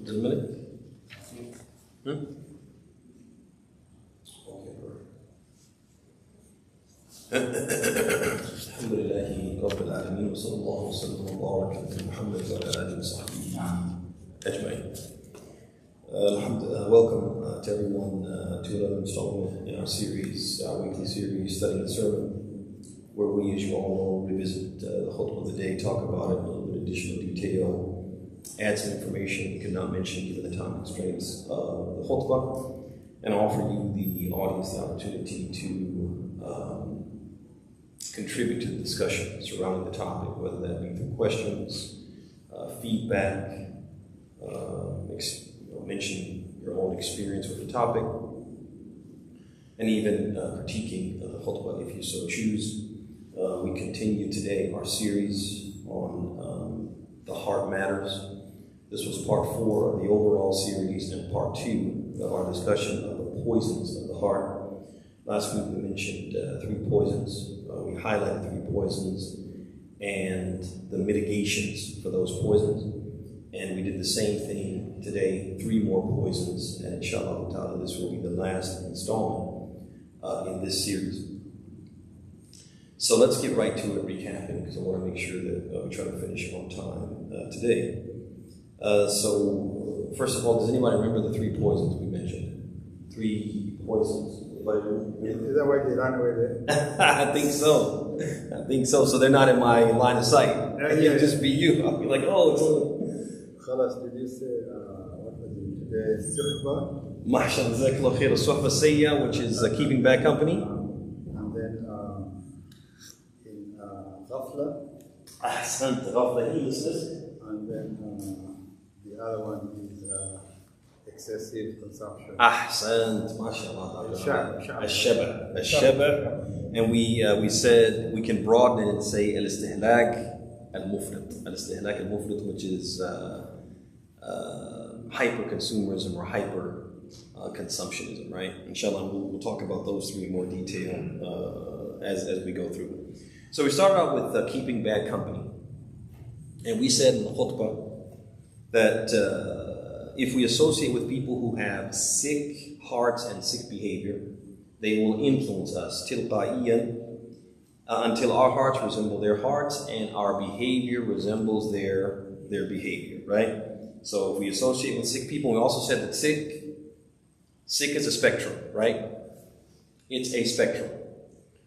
Is it a minute? Hmm? الحمد لله رب العالمين وصلى الله وسلم وبارك على محمد وعلى آله وصحبه أجمعين. Welcome to everyone to another installment in our series, our weekly series, Studying the Sermon, where we, as you all know, revisit the khutbah of the day, talk about it in a little bit of additional detail, add some information we could not mention given the time constraints of the khutbah, and offer you, the audience, the opportunity to contribute to the discussion surrounding the topic, whether that be through questions, feedback, mention your own experience with the topic, and even critiquing the khutbah if you so choose. We continue today our series on The Heart Matters. This was part 4 of the overall series and part 2 of our discussion of the poisons of the heart. Last week we mentioned 3 poisons. We highlighted 3 poisons and the mitigations for those poisons. And we did the same thing today, 3 more poisons, and inshallah ta'ala this will be the last installment in this series. So let's get right to it, recapping, because I want to make sure that we try to finish on time today. So first of all, does anybody remember the 3 poisons we mentioned? 3 poisons. Is that why they ran away there? I think so. So they're not in my line of sight. It'll just be you. I'll be like, oh, it's Khalas, did you say, what was it? The Sirba? Mahshan Zakla Khair Suhba Sayya, which is keeping bad company. And then in Ghafla. Ahsant, Ghafla, heedlessness. And then the other one is excessive consumption. Ahsant, mashallah. Al-Shaba. And we said we can broaden it and say al-istihlak al-mufrit. Al-istihlak al-mufrit, which is hyper-consumerism or hyper-consumptionism, right? Inshallah, we'll talk about those 3 in more detail as we go through. So we started out with keeping bad company. And we said in the khutbah that if we associate with people who have sick hearts and sick behavior, they will influence us tilqaiyan until our hearts resemble their hearts and our behavior resembles their behavior, right? So if we associate with sick people, we also said that sick is a spectrum, right? It's a spectrum.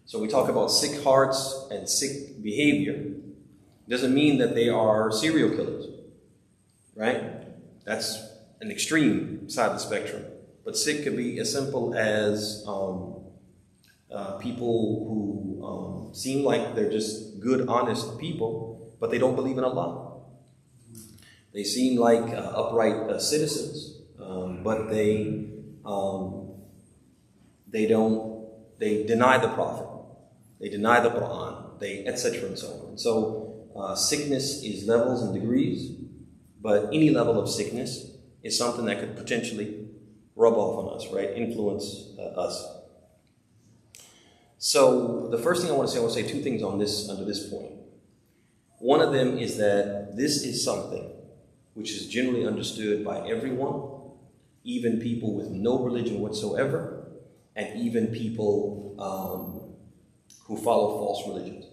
So we talk about sick hearts and sick behavior. Doesn't mean that they are serial killers, right? That's an extreme side of the spectrum. But sick could be as simple as people who seem like they're just good, honest people, but they don't believe in Allah. They seem like upright citizens, but they deny the Prophet, they deny the Quran, etc. and so on. So sickness is levels and degrees, but any level of sickness is something that could potentially rub off on us, right? Influence us. So the first thing I want to say 2 things on this under this point. One of them is that this is something which is generally understood by everyone, even people with no religion whatsoever, and even people who follow false religions.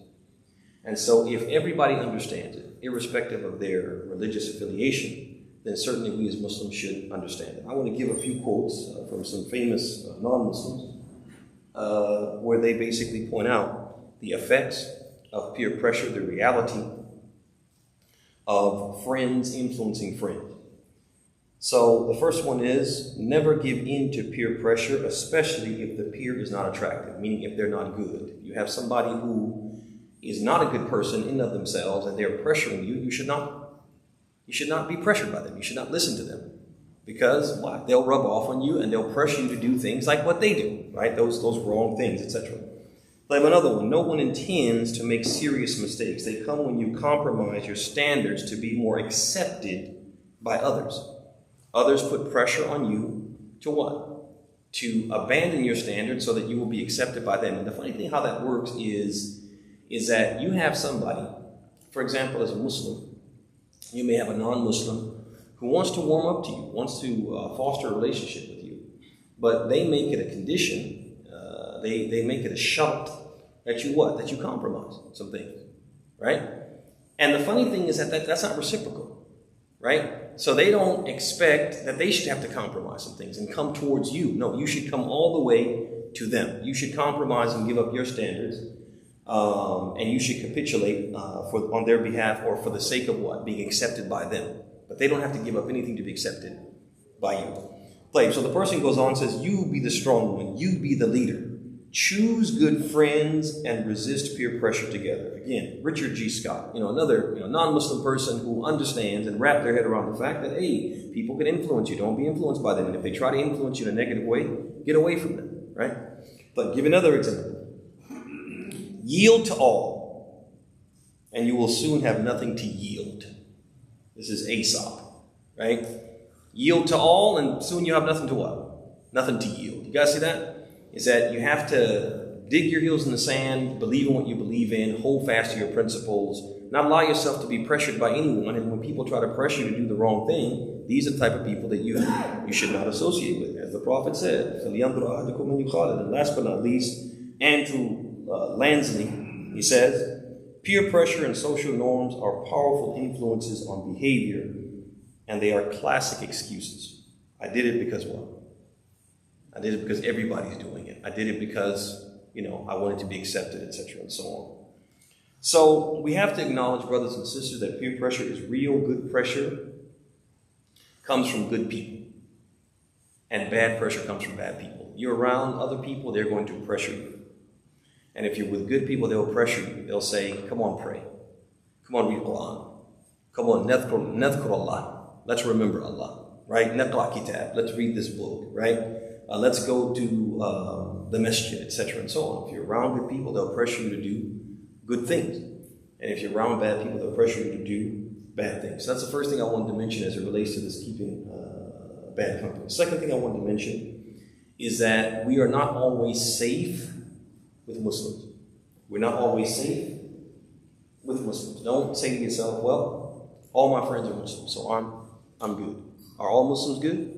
And so if everybody understands it, irrespective of their religious affiliation, then certainly we as Muslims should understand it. I want to give a few quotes from some famous non-Muslims where they basically point out the effects of peer pressure, the reality of friends influencing friends. So the first one is, never give in to peer pressure, especially if the peer is not attractive, meaning if they're not good. If you have somebody who is not a good person in and of themselves and they're pressuring you, you should not be pressured by them. You should not listen to them. Because why? They'll rub off on you and they'll pressure you to do things like what they do, right? Those wrong things, etc. I have another one. No one intends to make serious mistakes. They come when you compromise your standards to be more accepted by others. Others put pressure on you to what? To abandon your standards so that you will be accepted by them. And the funny thing how that works is that you have somebody, for example, as a Muslim, you may have a non-Muslim who wants to warm up to you, wants to foster a relationship with you, but they make it a condition, they make it a shart that you what? That you compromise some things, right? And the funny thing is that's not reciprocal, right? So they don't expect that they should have to compromise some things and come towards you. No, you should come all the way to them. You should compromise and give up your standards, and you should capitulate on their behalf or for the sake of what? Being accepted by them. But they don't have to give up anything to be accepted by you. So the person goes on and says, you be the strong one, you be the leader. Choose good friends and resist peer pressure together. Again, Richard G. Scott, another non-Muslim person who understands and wraps their head around the fact that, hey, people can influence you. Don't be influenced by them. And if they try to influence you in a negative way, get away from them, right? But give another example. Yield to all, and you will soon have nothing to yield. This is Aesop, right? Yield to all, and soon you have nothing to what? Nothing to yield. You guys see that? Is that you have to dig your heels in the sand, believe in what you believe in, hold fast to your principles, not allow yourself to be pressured by anyone. And when people try to pressure you to do the wrong thing, these are the type of people that you should not associate with. As the Prophet said, and last but not least, Andrew Lansley, he says, peer pressure and social norms are powerful influences on behavior, and they are classic excuses. I did it because what? I did it because everybody's doing it. I did it because, I wanted to be accepted, etc., and so on. So we have to acknowledge, brothers and sisters, that peer pressure is real. Good pressure comes from good people. And bad pressure comes from bad people. You're around other people, they're going to pressure you. And if you're with good people, they'll pressure you. They'll say, come on, pray. Come on, read Quran. Come on, nadhkur Allah. Let's remember Allah, right? Naqra kitab. Let's read this book, right? Let's go to the masjid, etc., and so on. If you're around good people, they'll pressure you to do good things. And if you're around bad people, they'll pressure you to do bad things. So that's the first thing I wanted to mention as it relates to this keeping bad company. The second thing I wanted to mention is that we are not always safe with Muslims. We're not always safe with Muslims. Don't say to yourself, well, all my friends are Muslims, so I'm good. Are all Muslims good?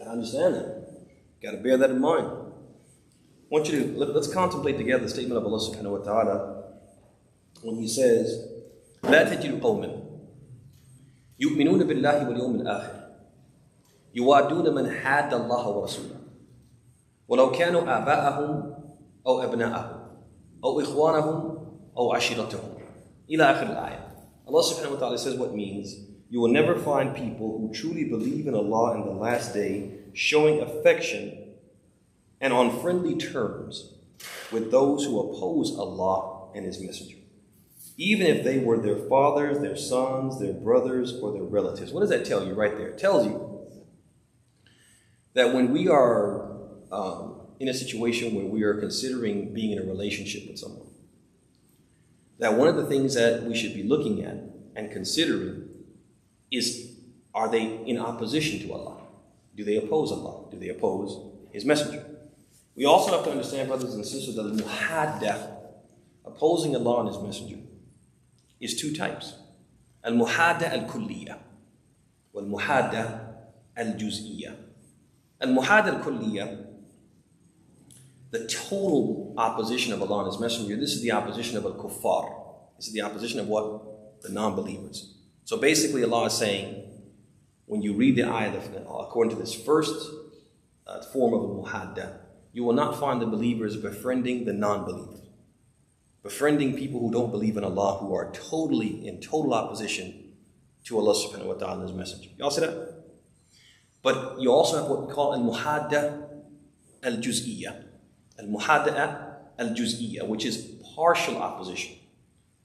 I understand that. Got to bear that in mind. I want you to let's contemplate together the statement of Allah subhanahu wa ta'ala when He says, لا تجد قوما يؤمنون بالله واليوم الآخر يوادون من حاد الله ورسوله ولو كانوا آباءهم أو أبناءهم أو إخوانهم أو عشيرتهم إلى آخر الآية. Allah subhanahu wa ta'ala says what it means. You will never find people who truly believe in Allah and the last day showing affection and on friendly terms with those who oppose Allah and His Messenger, even if they were their fathers, their sons, their brothers, or their relatives. What does that tell you right there? It tells you that when we are in a situation where we are considering being in a relationship with someone, that one of the things that we should be looking at and considering is, are they in opposition to Allah? Do they oppose Allah? Do they oppose His Messenger? We also have to understand, brothers and sisters, that al-muhaddah, opposing Allah and His Messenger, is two types. Al-muhaddah al-kulliyah wal-muhaddah al-juz'iyyah. Al-muhaddah al-kulliyah, the total opposition of Allah and His Messenger, this is the opposition of al-kuffar. This is the opposition of what? The non-believers. So basically Allah is saying, when you read the ayah, according to this first form of al-muhaddah, you will not find the believers befriending the non-believers. Befriending people who don't believe in Allah, who are totally in total opposition to Allah subhanahu wa ta'ala and His Messenger. Y'all see that? But you also have what we call al-muhaddah al-juz'iyyah. Al-muhaddah al-juz'iyyah, which is partial opposition.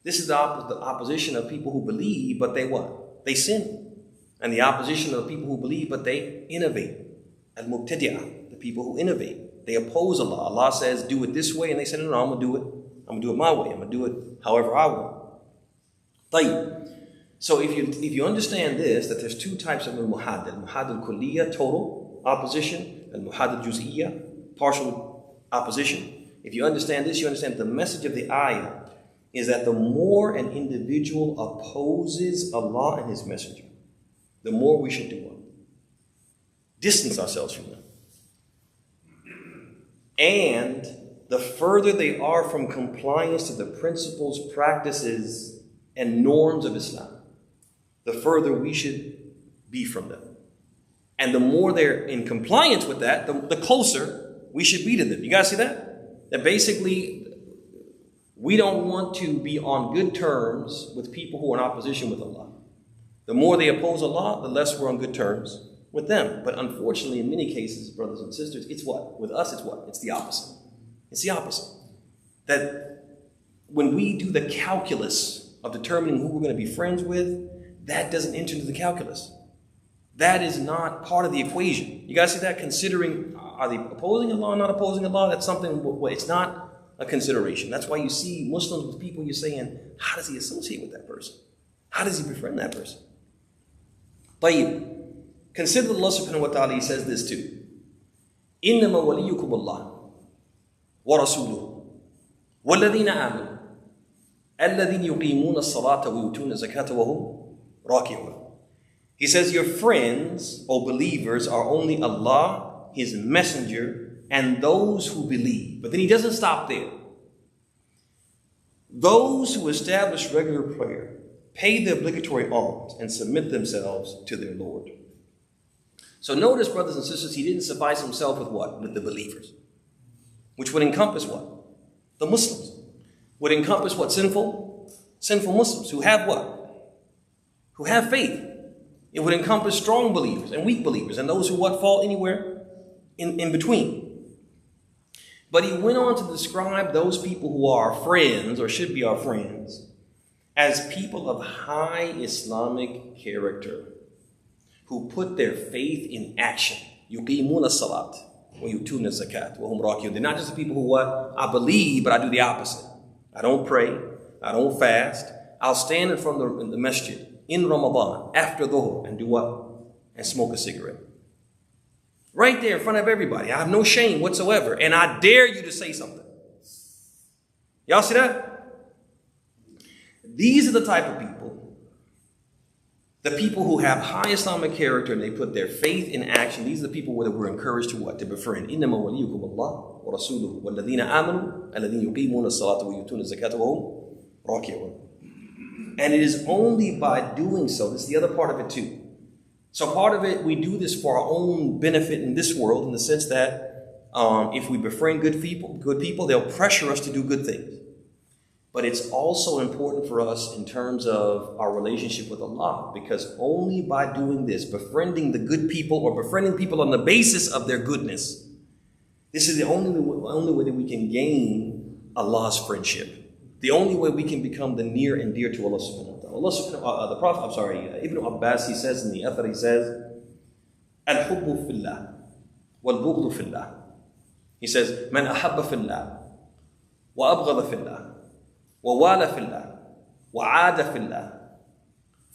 This is the opposition of people who believe, but they what? They sin. And the opposition of the people who believe, but they innovate. Al-mubtadi'ah, the people who innovate. They oppose Allah. Allah says, do it this way, and they say, no, I'm going to do it. I'm going to do it my way. I'm going to do it however I want. Tayyib. So if you understand this, that there's two types of al-muhaddah. Al-muhaddah al-kulliyah, total opposition. Al-muhaddah al-juz'iyyah, partial opposition. If you understand this, you understand the message of the ayah is that the more an individual opposes Allah and His Messenger, the more we should do what? Distance ourselves from them. And the further they are from compliance to the principles, practices, and norms of Islam, the further we should be from them. And the more they're in compliance with that, the closer we should be to them. You guys see that? That basically, we don't want to be on good terms with people who are in opposition with Allah. The more they oppose Allah, the less we're on good terms with them. But unfortunately, in many cases, brothers and sisters, it's what? With us, it's what? It's the opposite. It's the opposite. That when we do the calculus of determining who we're going to be friends with, that doesn't enter into the calculus. That is not part of the equation. You guys see that? Considering, are they opposing Allah, not opposing Allah? That's something, it's not a consideration. That's why you see Muslims with people, you're saying, how does he associate with that person? How does he befriend that person? طيب. Consider Allah subhanahu wa ta'ala, He says this too. إِنَّمَا وَلِيُّكُمُ اللَّهُ وَرَسُولُهُ وَالَّذِينَ آمَنُوا الَّذِينَ يُقِيمُونَ الصَّلَاةَ وَيُؤْتُونَ الزَّكَاةَ وَهُمْ رَاكِعُونَ. He says, your friends, O believers, are only Allah, His Messenger, and those who believe. But then He doesn't stop there. Those who establish regular prayer, pay the obligatory alms, and submit themselves to their Lord. So notice, brothers and sisters, He didn't suffice Himself with what? With the believers. Which would encompass what? The Muslims. Would encompass what? Sinful Muslims who have what? Who have faith. It would encompass strong believers and weak believers and those who what? Fall anywhere in between. But He went on to describe those people who are our friends, or should be our friends, as people of high Islamic character, who put their faith in action. يُقِيمُونَ الصَّلَاةِ وَيُؤْتُونَ الزَّكَاةِ وَهُمْ رَاكِعُونَ. They're not just the people who what? I believe, but I do the opposite. I don't pray. I don't fast. I'll stand in front of the masjid in Ramadan after Dhuhr and do what? And smoke a cigarette. Right there in front of everybody. I have no shame whatsoever. And I dare you to say something. Y'all see that? These are the type of people, the people who have high Islamic character and they put their faith in action. These are the people that we're encouraged to what? To befriend. إِنَّمَا وَلِيُّكُمُ اللَّهُ وَرَسُولُهُ وَالَّذِينَ آمَنُوا الَّذِينَ يُقِيمُونَ الصَّلَاةَ وَيُؤْتُونَ الزَّكَاةَ وَهُمْ رَاكِعُونَ. And it is only by doing so, this is the other part of it too. So part of it, we do this for our own benefit in this world, in the sense that if we befriend good people, they'll pressure us to do good things. But it's also important for us in terms of our relationship with Allah, because only by doing this, befriending the good people or befriending people on the basis of their goodness, this is the only way that we can gain Allah's friendship. The only way we can become the near and dear to Allah subhanahu wa ta'ala. The Prophet, Ibn Abbas, he says in the Athar, he says, Al-hubbu fillah, wal-bughdu fillah. He says, Man ahabba fillah, wa abghada fillah, wa wala fillah, wa aada fillah,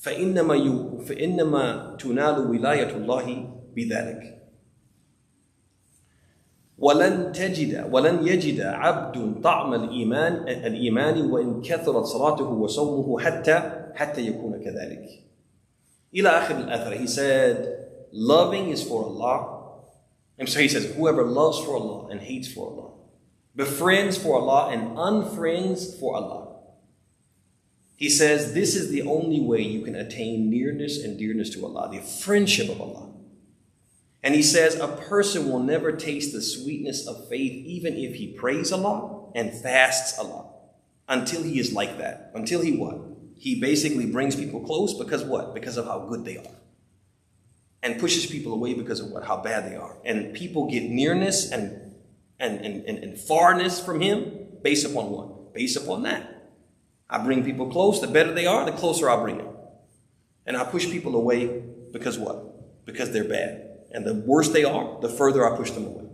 فإنما تنال ولاية الله بذلك. ولن يجد عبد طعم الإيمان وإن كثرت صلاته وصومه حتى يكون كذلك. إلى آخر الأثر. He said, loving is for Allah. And so he says, whoever loves for Allah and hates for Allah, befriends for Allah and unfriends for Allah. He says, this is the only way you can attain nearness and dearness to Allah, the friendship of Allah. And he says, a person will never taste the sweetness of faith even if he prays Allah and fasts Allah, until he is like that. Until he what? He basically brings people close because what? Because of how good they are. And pushes people away because of what? How bad they are. And people get nearness and farness from him based upon what? Based upon that. I bring people close. The better they are, the closer I bring them. And I push people away because what? Because they're bad. And the worse they are, the further I push them away.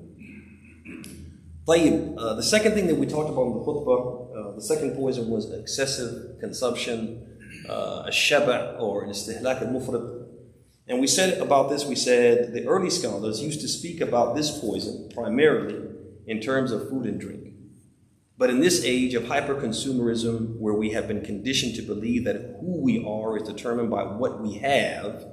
The second thing that we talked about in the khutbah, the second poison was excessive consumption, ash-shaba' or an istihlak al-mufrid. And we said about this, we said the early scholars used to speak about this poison primarily in terms of food and drink. But in this age of hyper-consumerism, where we have been conditioned to believe that who we are is determined by what we have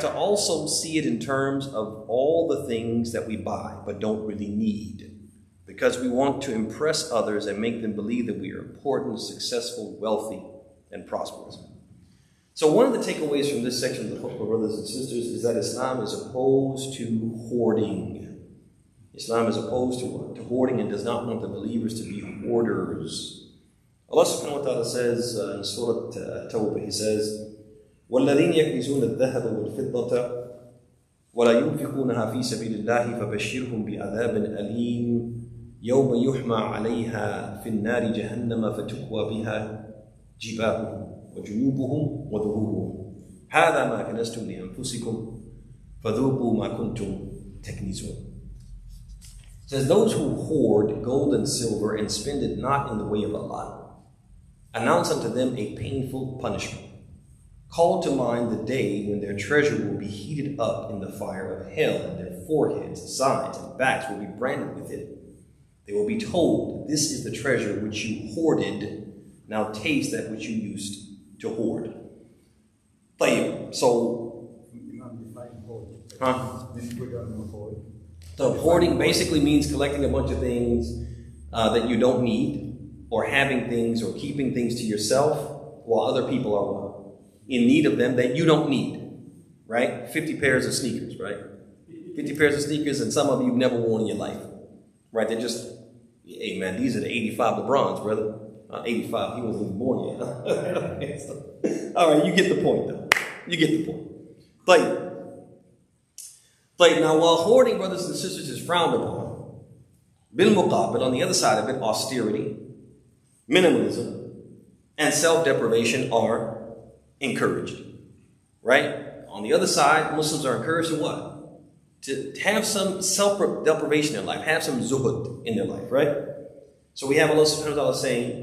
to also see it in terms of all the things that we buy but don't really need, because we want to impress others and make them believe that we are important, successful, wealthy, and prosperous. So one of the takeaways from this section of the Khutbah, brothers and sisters, is that Islam is opposed to hoarding. Islam is opposed to what? To hoarding, and does not want the believers to be hoarders. Allah subhanahu wa ta'ala says in Surah Tawbah, He says, وَالَّذِينَ يَكْنِزُونَ الذَّهَبَ وَالْفِضَّةَ وَلَا يُنْفِقُونَها فِي سَبِيلِ اللَّهِ فَبَشِّرْهُمْ بِعَذَابٍ أَلِيمٍ يَوْمَ يُحْمَى عَلَيْهَا فِي النَّارِ جَهَنَّمَ فَتُكْوَى بِهَا جِبَاهُهُمْ وَجُنُوبُهُمْ وَظُهُورُهُمْ هَذَا مَا كَنَزْتُمْ لِأَنفُسِكُمْ فَذُوقُوا مَا كُنْتُمْ تَكْنِزُونَ. It says, those who hoard gold and silver and spend it not in the way of Allah, announce unto them a painful punishment. Call to mind the day when their treasure will be heated up in the fire of hell, and their foreheads, sides, and backs will be branded with it. They will be told, this is the treasure which you hoarded. Now taste that which you used to hoard. So, so hoarding basically means collecting a bunch of things that you don't need, or having things or keeping things to yourself while other people are in need of them that you don't need, right? 50 pairs of sneakers, right? 50 pairs of sneakers, and some of you you've never worn in your life, right? They're just, hey man, these are the 85 LeBrons, brother. 85, he wasn't even born yet. All right, you get the point though. You get the point. But now, while hoarding, brothers and sisters, is frowned upon, bil muqabil, on the other side of it, austerity, minimalism, and self-deprivation are encouraged, right? On the other side, Muslims are encouraged to what? To have some self-deprivation in life, have some zuhud in their life, right? So we have Allah subhanahu wa ta'ala saying,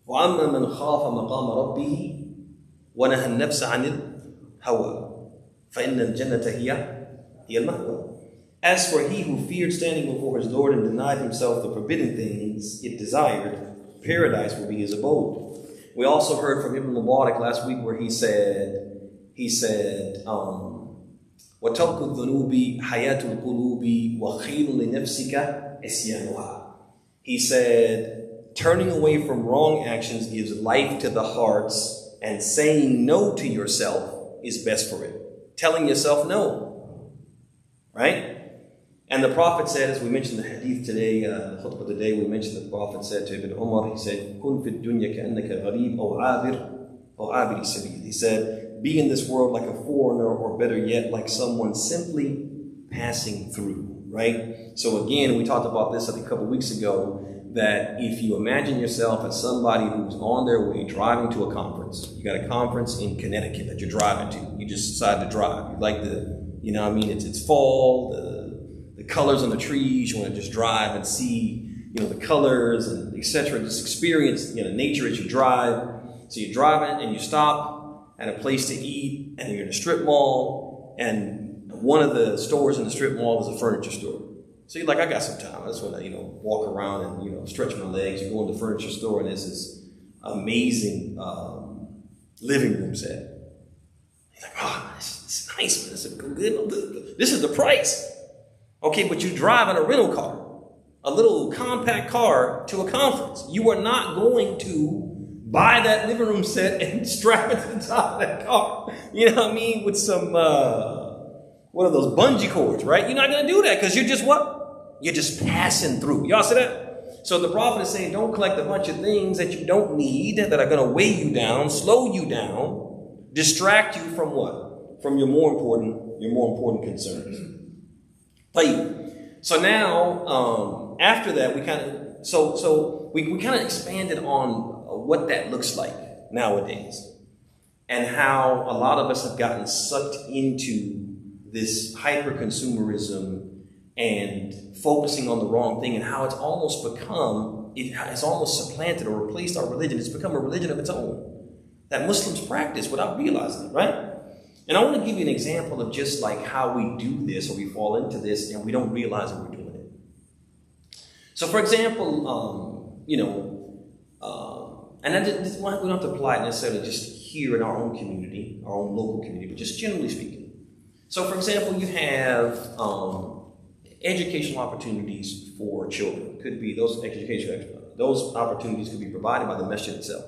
وَأَمَّا مَنْ خَافَ مَقَامَ رَبِّهِ وَنَهَى النَّفْسَ عَنِ الْهَوَىٰ فَإِنَّ الْجَنَّةَ هِيَ الْمَأْوَىٰ. As for he who feared standing before his Lord and denied himself the forbidden things it desired, paradise will be his abode. We also heard from Ibn Mubarak last week where he said, وَتَرْكُ الذُّنُوبِ حَيَاةُ الْقُلُوبِ وَخَيْرٌ لِنَفْسِكَ إِسْيَانُهَا. He said, turning away from wrong actions gives life to the hearts, and saying no to yourself is best for it. Telling yourself no, right? And the Prophet said, as we mentioned the hadith today, the khutbah today, we mentioned the Prophet said to Ibn Umar, he said, كُن فِي الدُّنْيَا كَأَنَّكَ غَرِيبٌ أَوْ عَابِرِ سَبِيلٍ. He said, be in this world like a foreigner, or better yet, like someone simply passing through, right? So again, we talked about this I think a couple weeks ago, that if you imagine yourself as somebody who's on their way driving to a conference, you got a conference in Connecticut that you're driving to, you just decide to drive. You like you know what I mean, it's fall, the colors on the trees, you want to just drive and see, you know, the colors and etc. Just experience, you know, nature as you drive. So you're driving and you stop at a place to eat, and you're in a strip mall, and one of the stores in the strip mall is a furniture store. So you're like, I got some time. I just want to, you know, walk around and, you know, stretch my legs. You go in the furniture store, and there's this amazing living room set. You're like, oh, this is nice, man. This is good. This is the price. Okay, but you drive in a rental car, a little compact car, to a conference. You are not going to buy that living room set and strap it to the top of that car. You know what I mean? With some, what are those bungee cords, right? You're not going to do that because you're just what? You're just passing through. Y'all see that? So the Prophet is saying, don't collect a bunch of things that you don't need, that are going to weigh you down, slow you down, distract you from what? From your more important concerns. So now, after that, we kind of, we kind of expanded on what that looks like nowadays, and how a lot of us have gotten sucked into this hyper-consumerism and focusing on the wrong thing, and how it's almost supplanted or replaced our religion. It's become a religion of its own that Muslims practice without realizing it, right? And I want to give you an example of just like how we do this, or we fall into this and we don't realize that we're doing it. So for example, and we don't have to apply it necessarily just here in our own community, our own local community, but just generally speaking. So, for example, you have educational opportunities for children. Could be those opportunities could be provided by the masjid itself.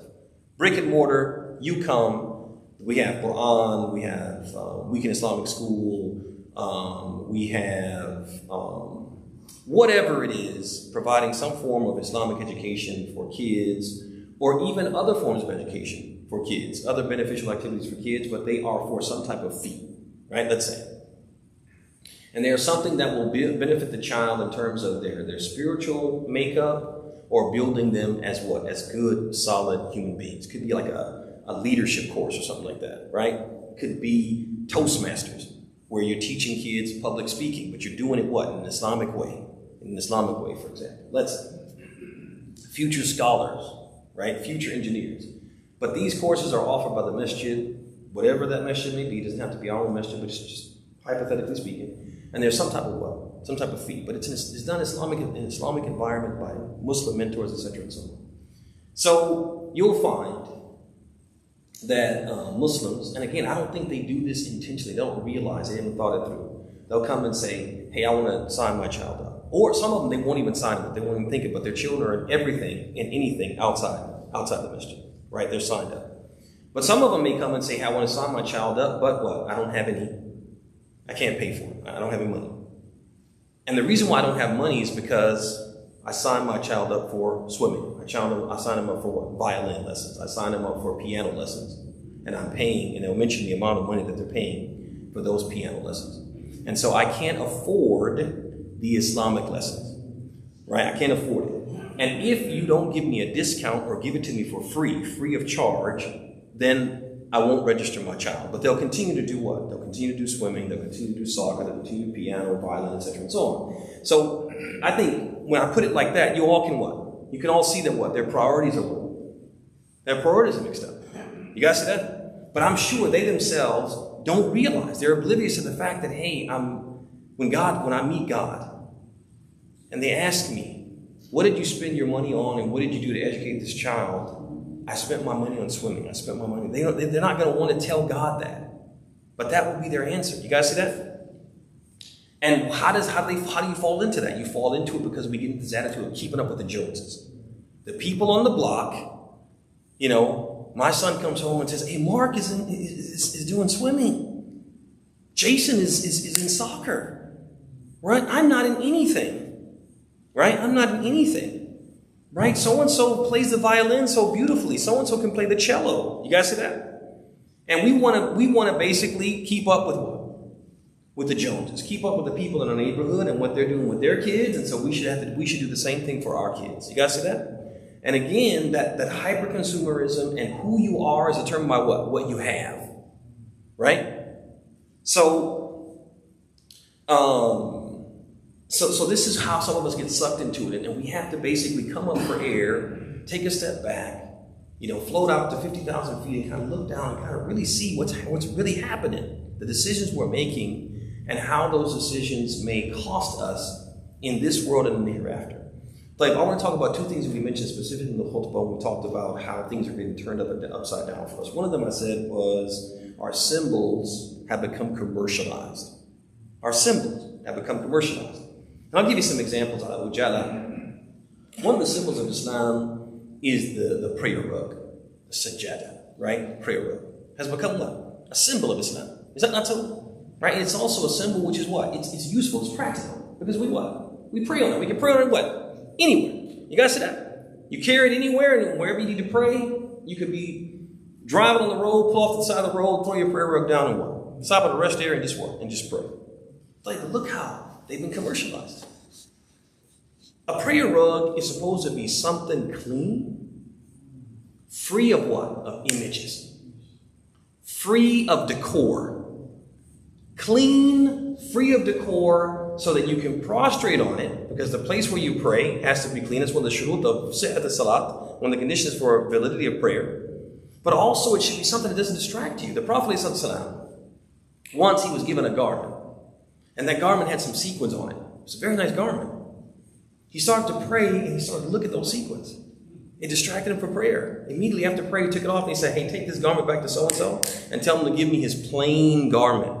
Brick and mortar, you come, we have Quran, we have Weekend Islamic School, we have whatever it is, providing some form of Islamic education for kids, or even other forms of education for kids, other beneficial activities for kids, but they are for some type of fee, right? Let's say. And they are something that will benefit the child in terms of their spiritual makeup, or building them as what? As good, solid human beings. Could be like a leadership course or something like that, right? Could be Toastmasters, where you're teaching kids public speaking, but you're doing it what? In an Islamic way. In an Islamic way, for example. Let's say. Future scholars, right? Future engineers. But these courses are offered by the masjid, whatever that masjid may be. It doesn't have to be our own masjid, but it's just hypothetically speaking. And there's some type of what? Some type of fee. But it's done in an Islamic environment by Muslim mentors, etc. and so on. So you'll find that Muslims, and again, I don't think they do this intentionally. They don't realize, they haven't thought it through. They'll come and say, hey, I want to sign my child up. Or some of them, they won't even sign it. They won't even think it, but their children are in everything and anything outside the masjid, right? They're signed up. But some of them may come and say, hey, I want to sign my child up, but what? I don't have any. I can't pay for it. I don't have any money. And the reason why I don't have money is because I signed my child up for swimming. I signed him up for what? Violin lessons. I signed him up for piano lessons. And I'm paying, and they'll mention the amount of money that they're paying for those piano lessons. And so I can't afford the Islamic lessons, right? I can't afford it. And if you don't give me a discount or give it to me for free of charge, then I won't register my child. But they'll continue to do what? They'll continue to do swimming, they'll continue to do soccer, they'll continue to do piano, violin, etc. and so on. So I think when I put it like that, you all can what? You can all see that what? Their priorities are what? Their priorities are mixed up. You guys see that? But I'm sure they themselves don't realize. They're oblivious to the fact that, hey, when I meet God, and they ask me, what did you spend your money on and what did you do to educate this child? I spent my money on swimming. I spent my money. They're not going to want to tell God that. But that will be their answer. You guys see that? And how do you fall into that? You fall into it because we get into this attitude of keeping up with the Joneses. The people on the block, my son comes home and says, hey, Mark is doing swimming. Jason is in soccer. Right? I'm not in anything. Right? I'm not in anything. Right? So-and-so plays the violin so beautifully. So-and-so can play the cello. You guys see that? And we want to basically keep up with what? With the Joneses. Keep up with the people in our neighborhood and what they're doing with their kids. And so we should do the same thing for our kids. You guys see that? And again, that hyper-consumerism and who you are is determined by what? What you have. Right? So this is how some of us get sucked into it, and we have to basically come up for air, take a step back, float out to 50,000 feet and kind of look down and kind of really see what's really happening, the decisions we're making, and how those decisions may cost us in this world and in the hereafter. Like, I want to talk about two things that we mentioned specifically in the khutbah when we talked about how things are getting turned upside down for us. One of them I said was our symbols have become commercialized. Our symbols have become commercialized. And I'll give you some examples out of Ujala. One of the symbols of Islam is the prayer rug, the sajjada, right? Prayer rug has become what? A symbol of Islam. Is that not so? Right? And it's also a symbol which is what? It's useful, it's practical. Because we what? We pray on it. We can pray on it what? Anywhere. You guys see that? You carry it anywhere, and wherever you need to pray, you could be driving on the road, pull off the side of the road, throw your prayer rug down and what? Stop at a rest area and just what? And just pray. Like, look how they've been commercialized. A prayer rug is supposed to be something clean, free of what? Of images. Free of decor. Clean, free of decor, so that you can prostrate on it, because the place where you pray has to be clean. It's one of the shurut of sihhat al-salat, one of the conditions for validity of prayer. But also it should be something that doesn't distract you. The Prophet ﷺ, once he was given a garment, and that garment had some sequins on it. It was a very nice garment. He started to pray and he started to look at those sequins. It distracted him from prayer. Immediately after prayer, he took it off and he said, hey, take this garment back to so-and-so and tell him to give me his plain garment.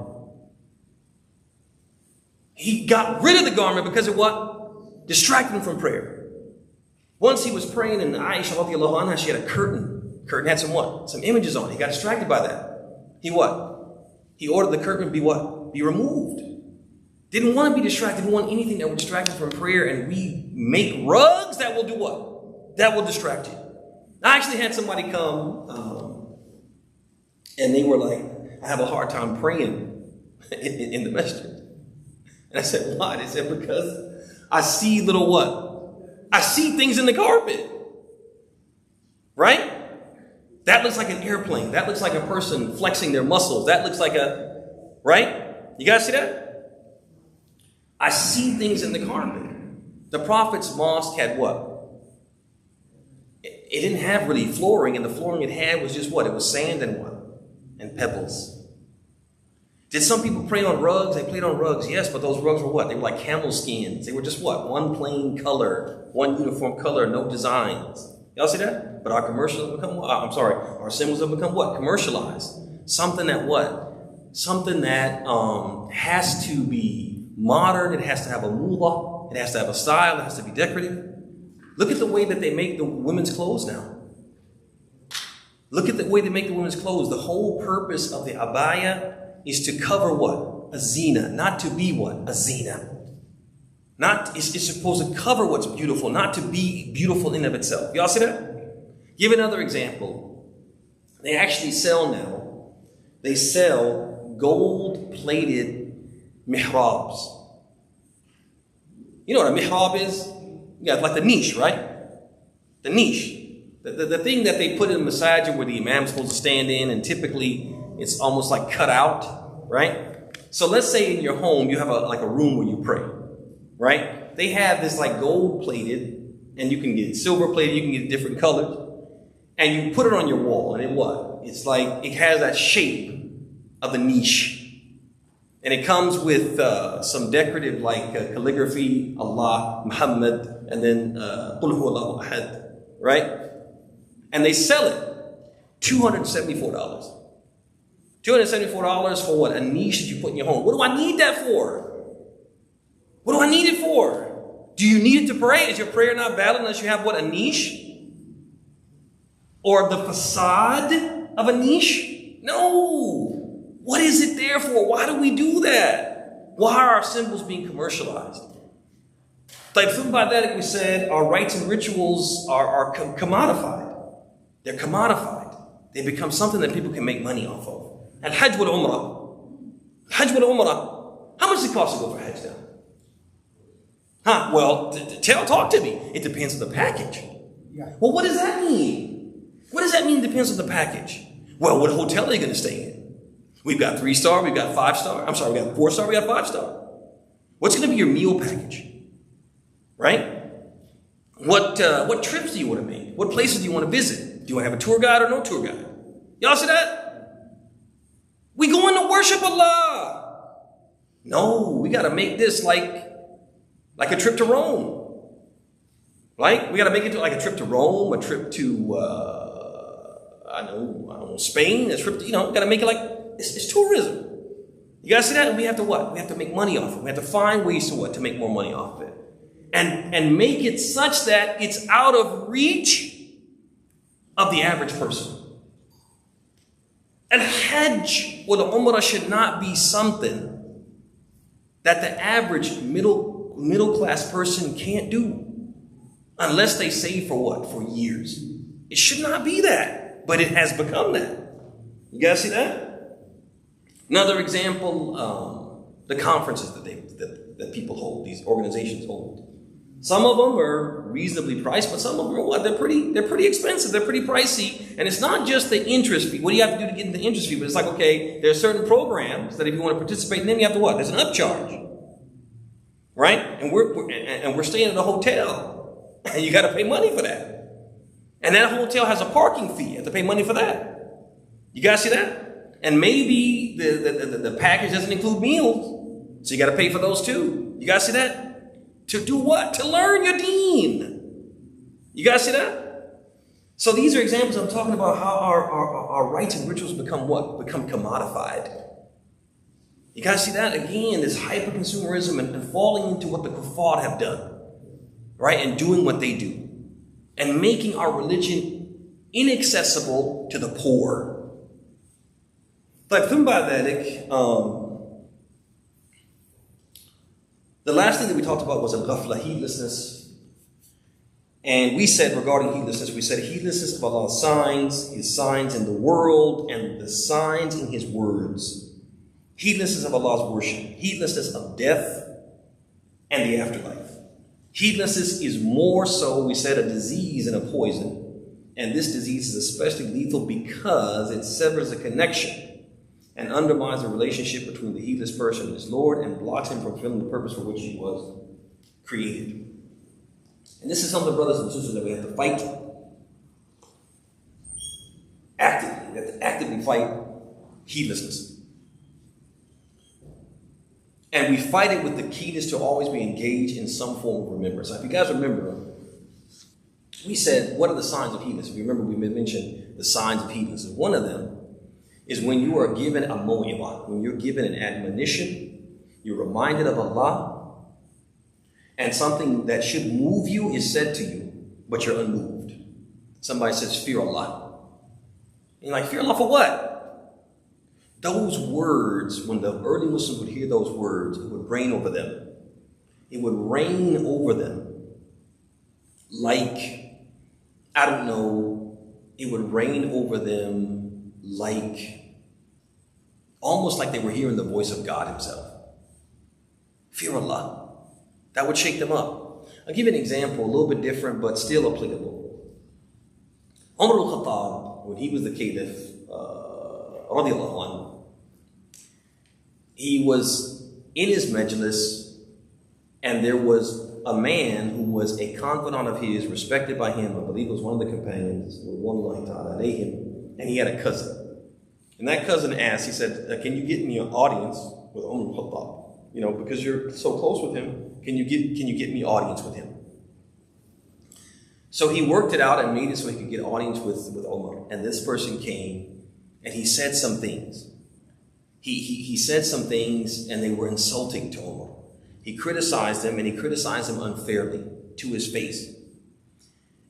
He got rid of the garment because of what? Distracted him from prayer. Once he was praying and Aisha radiallahu anha, she had a curtain. Curtain had some what? Some images on it. He got distracted by that. He what? He ordered the curtain to be what? Be removed. Didn't want to be distracted. Didn't want anything that would distract him from prayer. And we make rugs that will do what? That will distract you. I actually had somebody come and they were like, I have a hard time praying in the masjid. And I said, why? They said, because I see little what? I see things in the carpet. Right? That looks like an airplane. That looks like a person flexing their muscles. That looks like a, right? You guys see that? I see things in the carpet. The Prophet's mosque had what? It didn't have really flooring, and the flooring it had was just what? It was sand and what? And pebbles. Did some people pray on rugs? They played on rugs, yes, but those rugs were what? They were like camel skins. They were just what? One plain color, one uniform color, no designs. Y'all see that? But our commercials have become what? Our symbols have become what? Commercialized. Something that what? Something that has to be modern. It has to have a mullah. It has to have a style. It has to be decorative. Look at the way that they make the women's clothes now. Look at the way they make the women's clothes. The whole purpose of the abaya is to cover what? A zina. Not to be what? A zina. It's supposed to cover what's beautiful, not to be beautiful in of itself. Y'all see that? Give another example. They actually sell now, they sell gold-plated mihrabs. You know what a mihrab is? You got like the niche, right? The niche. The thing that they put in the masajid where the imam's supposed to stand in, and typically it's almost like cut out, right? So let's say in your home you have a room where you pray, right? They have this like gold-plated, and you can get silver-plated, you can get different colors, and you put it on your wall, and it what? It's like, it has that shape of the niche. And it comes with some decorative like calligraphy, Allah, Muhammad, and then Qul huwa Allahu ahad, right? And they sell it $274. $274 for what? A niche that you put in your home. What do I need that for? What do I need it for? Do you need it to pray? Is your prayer not valid unless you have what? A niche? Or the facade of a niche? No. What is it there for? Why do we do that? Why are our symbols being commercialized? By that, we said our rites and rituals are commodified. They're commodified. They become something that people can make money off of. Al-Hajj wal-Umrah. Hajj wal-Umrah. How much does it cost to go for Hajj now? Huh? Well, talk to me. It depends on the package. Yeah. Well, what does that mean? What does that mean depends on the package? Well, what hotel are you going to stay in? We've got 3-star, we've got 5-star. I'm sorry, we got 4-star, we got 5-star. What's going to be your meal package? Right? What trips do you want to make? What places do you want to visit? Do you want to have a tour guide or no tour guide? Y'all see that? We going to worship Allah. No, we got to make this like a trip to Rome. Right? We got to make it like a trip to Rome, a trip to, I don't know, Spain, a trip to, got to make it like, it's tourism. You guys see that? And we have to what? We have to make money off of it. We have to find ways to what? To make more money off of it. And make it such that it's out of reach of the average person. And Hajj or the Umrah should not be something that the average middle class person can't do unless they save for what? For years. It should not be that, but it has become that. You guys see that? Another example, the conferences that people hold, these organizations hold. Some of them are reasonably priced, but some of them are what? They're pretty expensive. They're pretty pricey. And it's not just the interest fee. What do you have to do to get into the interest fee? But it's like, okay, there are certain programs that if you want to participate in them, you have to what? There's an upcharge. Right? And we're staying at a hotel. And you got to pay money for that. And that hotel has a parking fee. You have to pay money for that. You guys see that? And maybe the package doesn't include meals. So you got to pay for those too. You guys see that? To do what? To learn your deen. You guys see that? So these are examples I'm talking about how our rites and rituals become what? Become commodified. You guys see that? Again, this hyper-consumerism and falling into what the kuffar have done, right? And doing what they do. And making our religion inaccessible to the poor. But the last thing that we talked about was al-ghafla, heedlessness. And we said regarding heedlessness, we said heedlessness of Allah's signs, His signs in the world, and the signs in His words. Heedlessness of Allah's worship. Heedlessness of death and the afterlife. Heedlessness is more so, we said, a disease and a poison. And this disease is especially lethal because it severs the connection and undermines the relationship between the heedless person and his Lord and blocks him from fulfilling the purpose for which he was created. And this is something, brothers and sisters, that we have to fight actively. We have to actively fight heedlessness. And we fight it with the keenness to always be engaged in some form of remembrance. Now, if you guys remember, we said, what are the signs of heedlessness? If you remember, we mentioned the signs of heedlessness. One of them is when you are given a mu'iwah, when you're given an admonition, you're reminded of Allah, and something that should move you is said to you, but you're unmoved. Somebody says, fear Allah. And you're like, fear Allah for what? Those words, when the early Muslims would hear those words, it would rain over them. It would rain over them like, I don't know, it would rain over them like, almost like they were hearing the voice of God Himself. Fear Allah. That would shake them up. I'll give you an example, a little bit different, but still applicable. Umar al-Khattab, when he was the caliph, radiallahu anhu, he was in his majlis, and there was a man who was a confidant of his, respected by him. I believe it was one of the companions, and he had a cousin. And that cousin asked, he said, can you get me an audience with Umar al-Khattab? You know, because you're so close with him, can you get me audience with him? So he worked it out and made it so he could get audience with Omar. And this person came and he said some things. He said some things and they were insulting to Omar. He criticized him, and he criticized him unfairly to his face.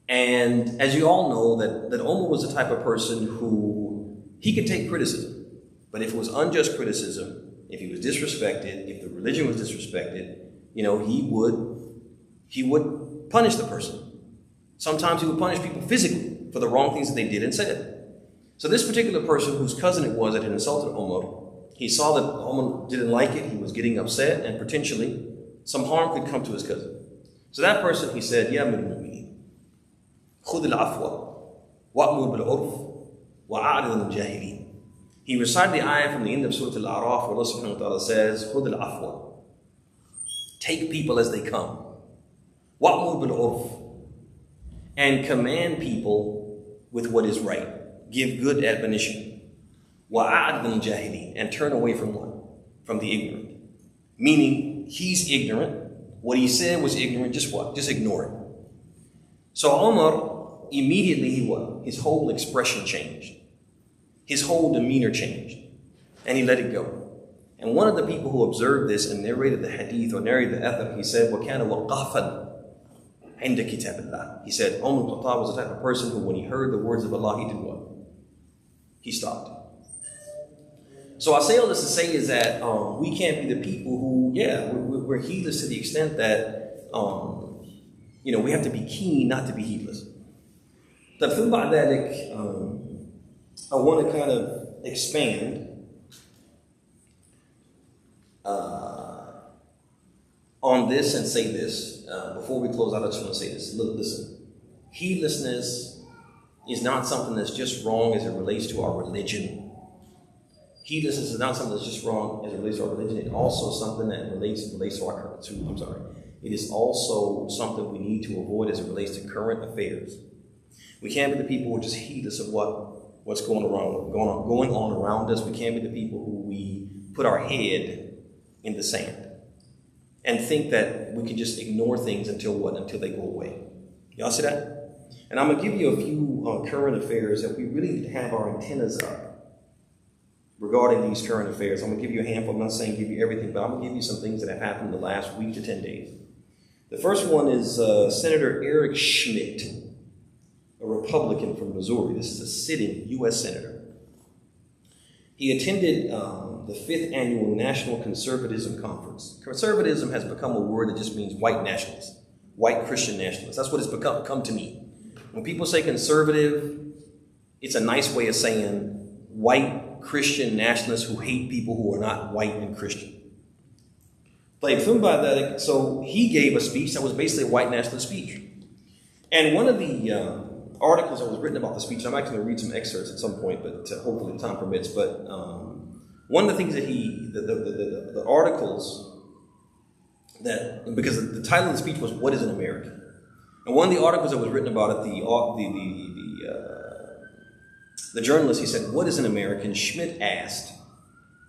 And as you all know, that Omar was the type of person who he could take criticism. But if it was unjust criticism, if he was disrespected, if the religion was disrespected, you know, he would punish the person. Sometimes he would punish people physically for the wrong things that they did and said. So this particular person, whose cousin it was that had insulted Omar, he saw that Omar didn't like it, he was getting upset, and potentially some harm could come to his cousin. So that person, he said, Ya Amir al-Mu'mineen, khudh al-afwa, wa'mur bil-urf, wa'a'rid al-jahilin. He recited the ayah from the end of Surah Al-A'raf, where Allah subhanahu wa ta'ala says, khudh al-afwa, take people as they come, wa'mur bil-urf, and command people with what is right. Give good admonition. وَأَعْرِضْ عَنِ الْجَاهِلِينَ, and turn away from what? From the ignorant. Meaning, he's ignorant. What he said was ignorant. Just what? Just ignore it. So Omar, immediately his whole expression changed. His whole demeanor changed. And he let it go. And one of the people who observed this and narrated the hadith or narrated the athar, he said, وَكَانَ وَقَافًا عِنْدَ كِتَابِ اللَّهِ. He said, Umar al-Khattab was the type of person who, when he heard the words of Allah, he did what? He stopped. So I say all this to say is that we can't be the people who, we're heedless to the extent that, we have to be keen not to be heedless. I want to kind of expand on this and say this. Before we close out, I just want to say this. Look, listen. Heedlessness is not something that's just wrong as it relates to our religion. Heedlessness is not something that's just wrong as it relates to our religion. It's also something that relates to our It is also something we need to avoid as it relates to current affairs. We can't be the people who are just heedless of what's going on around us. We can't be the people who we put our head in the sand and think that we can just ignore things until they go away. Y'all see that? And I'm going to give you a few current affairs that we really need to have our antennas up regarding these current affairs. I'm going to give you a handful. I'm not saying give you everything, but I'm going to give you some things that have happened in the last week to 10 days. The first one is Senator Eric Schmidt, a Republican from Missouri. This is a sitting U.S. Senator. He attended the 5th Annual National Conservatism Conference. Conservatism has become a word that just means white nationalists, white Christian nationalists. That's what it's come to mean. When people say conservative, it's a nice way of saying white Christian nationalists who hate people who are not white and Christian. So he gave a speech that was basically a white nationalist speech. And one of the articles that was written about the speech, I'm actually going to read some excerpts at some point, but hopefully time permits. But one of the things that the articles that, because the title of the speech was "What is an American?" And one of the articles that was written about it, the journalist, he said, "What is an American?" Schmidt asked,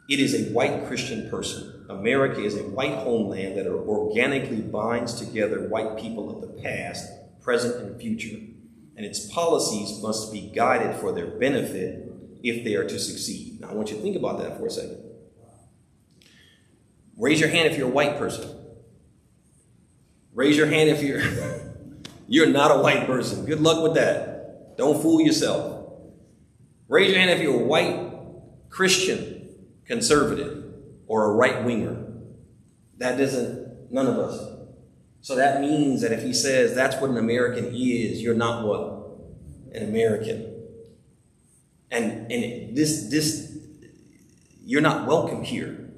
"It is a white Christian person. America is a white homeland that organically binds together white people of the past, present, and future. And its policies must be guided for their benefit if they are to succeed." Now, I want you to think about that for a second. Raise your hand if you're a white person. Raise your hand if you're not a white person. Good luck with that. Don't fool yourself. Raise your hand if you're a white Christian conservative or a right-winger. That doesn't, none of us. So that means that if he says that's what an American is, you're not what? An American. And you're not welcome here.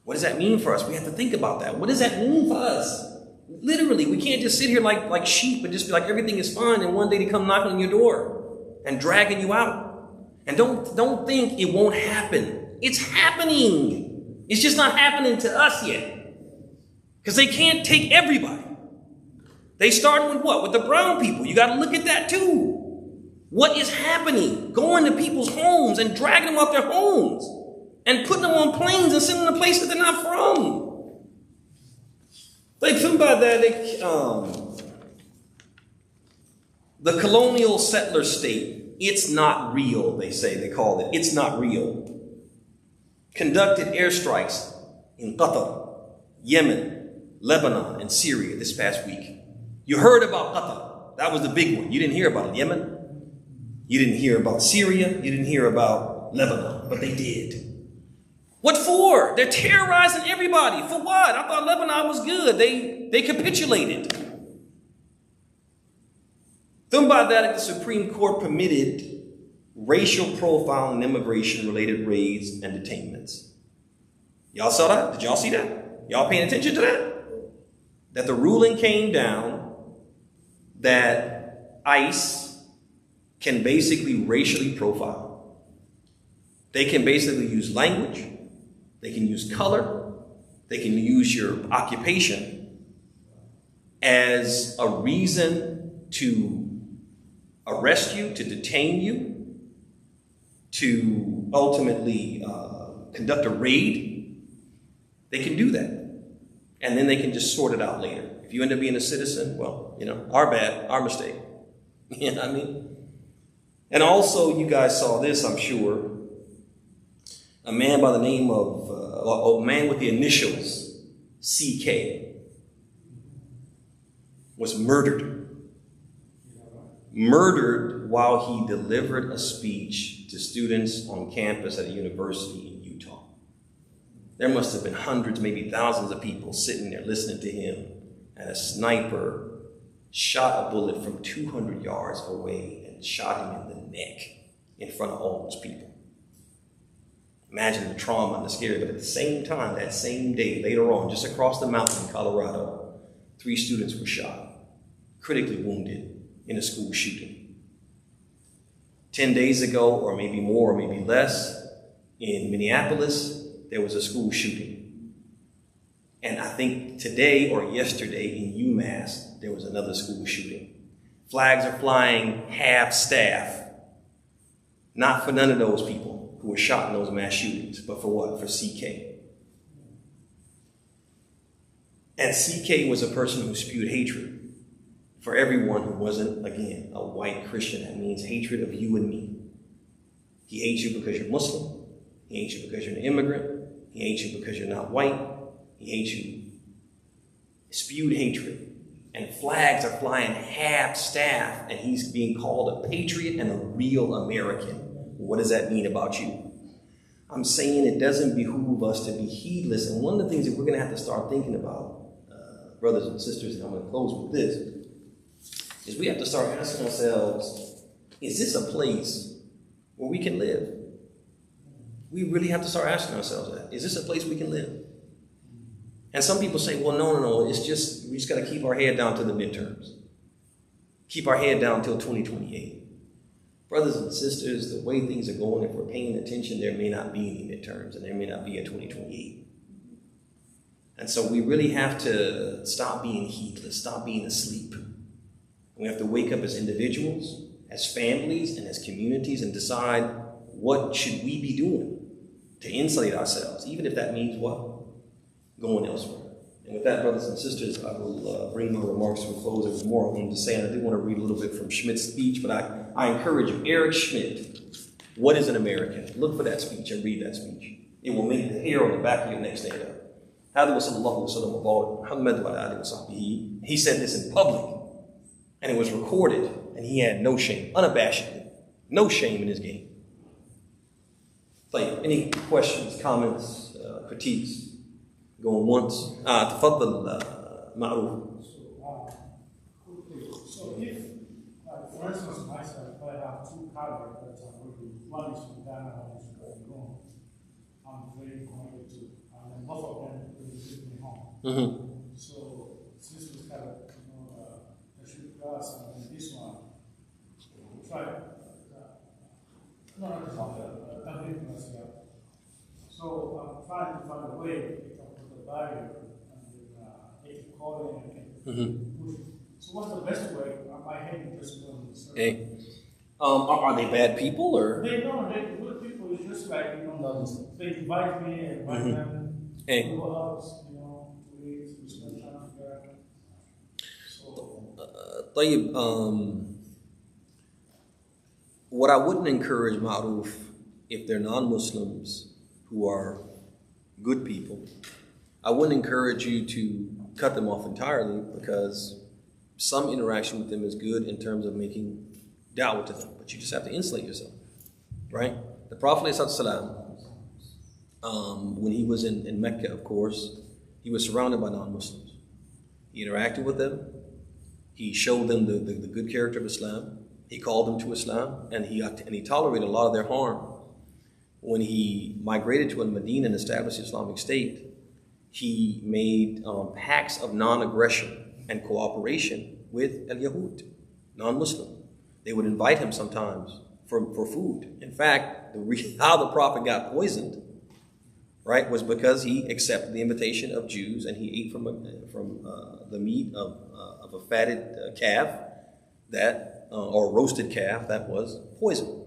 What does that mean for us? We have to think about that. What does that mean for us? Literally, we can't just sit here like sheep and just be like everything is fine, and one day they come knocking on your door and dragging you out. And don't think it won't happen. It's happening. It's just not happening to us yet. Because they can't take everybody. They started with what? With the brown people. You got to look at that too. What is happening? Going to people's homes and dragging them off their homes and putting them on planes and sending them to places they're not from. Like think about that. The colonial settler state, it's not real, they say. They call it. It's not real. Conducted airstrikes in Qatar, Yemen, Lebanon, and Syria this past week. You heard about Qatar. That was the big one. You didn't hear about Yemen. You didn't hear about Syria. You didn't hear about Lebanon, but they did. What for? They're terrorizing everybody. For what? I thought Lebanon was good. They capitulated. Thumbadatic, the Supreme Court permitted racial profiling and immigration-related raids and detainments. Y'all saw that? Did y'all see that? Y'all paying attention to that? That the ruling came down that ICE can basically racially profile. They can basically use language. They can use color. They can use your occupation as a reason to arrest you, to detain you, to ultimately conduct a raid. They can do that. And then they can just sort it out later. If you end up being a citizen, well, our bad, our mistake. You know what I mean? And also, you guys saw this, I'm sure. A man by the name of, a man with the initials, CK, was murdered. Murdered while he delivered a speech to students on campus at a university in Utah. There must have been hundreds, maybe thousands of people sitting there listening to him, and a sniper shot a bullet from 200 yards away and shot him in the neck in front of all those people. Imagine the trauma and the scary, but at the same time, that same day, later on, just across the mountain in Colorado, 3 students were shot, critically wounded in a school shooting. 10 days ago, or maybe more, or maybe less, in Minneapolis, there was a school shooting. And I think today or yesterday in UMass, there was another school shooting. Flags are flying half-staff, not for none of those people who were shot in those mass shootings, but for what? For CK. And CK was a person who spewed hatred for everyone who wasn't, again, a white Christian. That means hatred of you and me. He hates you because you're Muslim. He hates you because you're an immigrant. He hates you because you're not white. He hates you. Spewed hatred. And flags are flying half-staff, and he's being called a patriot and a real American. What does that mean about you? I'm saying it doesn't behoove us to be heedless. And one of the things that we're going to have to start thinking about, brothers and sisters, and I'm going to close with this, is we have to start asking ourselves, is this a place where we can live? We really have to start asking ourselves that. Is this a place we can live? And some people say, well, no, it's just, we just got to keep our head down to the midterms. Keep our head down till 2028. Brothers and sisters, the way things are going, if we're paying attention, there may not be any midterms and there may not be a 2028. And so we really have to stop being heedless, stop being asleep. We have to wake up as individuals, as families, and as communities and decide what should we be doing to insulate ourselves, even if that means what? Going elsewhere. And with that, brothers and sisters, I will bring my remarks to a close. There's more I wanted to say, and I do want to read a little bit from Schmidt's speech, but I encourage you, Eric Schmidt, What is an American? Look for that speech and read that speech. It will make the hair on the back of your neck stand up. He said this in public, and it was recorded, and he had no shame, unabashedly, no shame in his game. Like, any questions, comments, critiques? Going once. تفضل معروف. So if, for instance, myself, I have two colleagues that I'm working with. One is from Ghana, one is from Cameroon. I'm very connected to, and both of them will take me home. Mm-hmm. So since we kind of, a shoot class, and then this one, try. No, this one, so I'm trying to find a way to pick up with the barrier, and then they keep calling and push. So what's the best way? My head is just going to Okay. Are they bad people or? They're good people. It's just like, they invite me and invite them. Hey. People else, we spend time together. So. What I wouldn't encourage, Ma'ruf, if they're non-Muslims who are good people, I wouldn't encourage you to cut them off entirely, because some interaction with them is good in terms of making da'wah to them, but you just have to insulate yourself, right? The Prophet ﷺ, when he was in Mecca, of course, he was surrounded by non-Muslims. He interacted with them. He showed them the good character of Islam. He called them to Islam, and he tolerated a lot of their harm. When he migrated to Medina and established the Islamic State, he made pacts of non-aggression and cooperation with al-Yahud, non-Muslim. They would invite him sometimes for food. In fact, how the Prophet got poisoned, right, was because he accepted the invitation of Jews, and he ate from the meat of a fatted calf or roasted calf that was poisoned.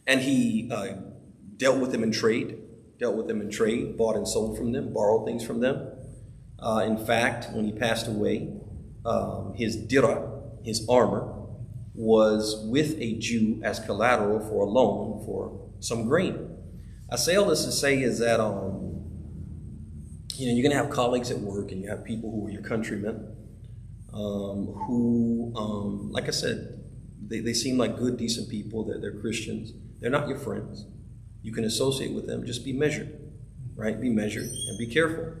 And he dealt with them in trade, bought and sold from them, borrowed things from them. In fact, when he passed away, his dira, his armor, was with a Jew as collateral for a loan for some grain. I say all this to say is that you're going to have colleagues at work, and you have people who are your countrymen, who, like I said, they seem like good, decent people. They're Christians. They're not your friends. You can associate with them. Just be measured, right? Be measured and be careful.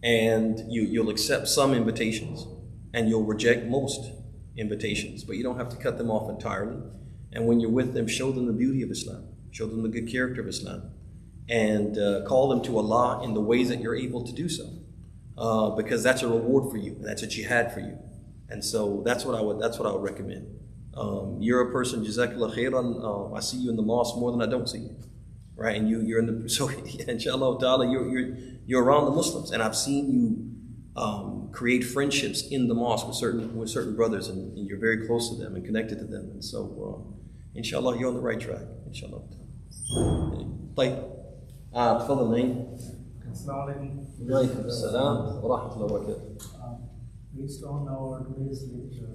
And you'll accept some invitations, and you'll reject most invitations, but you don't have to cut them off entirely. And when you're with them, show them the beauty of Islam. Show them the good character of Islam. And call them to Allah in the ways that you're able to do so. Because that's a reward for you, and that's a jihad for you. And so that's what I would recommend. You're a person, Jazakallah khairan, I see you in the mosque more than I don't see you, right? And you're in the, so inshallah ta'ala, you're around the Muslims, and I've seen you create friendships in the mosque with certain brothers, and you're very close to them and connected to them. And so, inshallah, you're on the right track, inshallah. Like, تفضل نعيم. Assalamu alaikum. وعليكم السلام ورحمة الله وبركاته. Based on our today's lecture,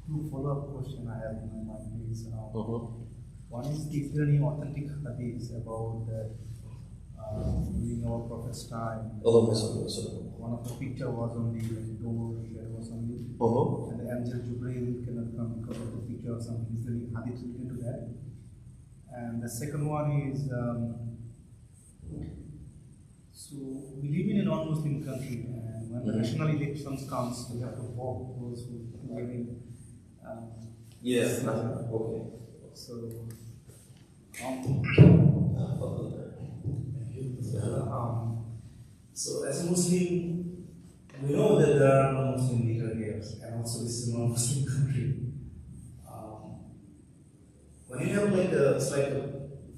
two follow-up questions I have in my mind is one is there any authentic hadith about during our Prophet's time? One of the picture was on the door, there was on the and the angel Jibreel cannot come because of the picture or something. Is there any hadith related to that? And the second one is so we live in a non-Muslim country, and when the national elections comes, we have to vote those who live in. Yes. Okay. So, so as a Muslim, we know that there are non-Muslim leader here, and also this is a non-Muslim country. When you have it's like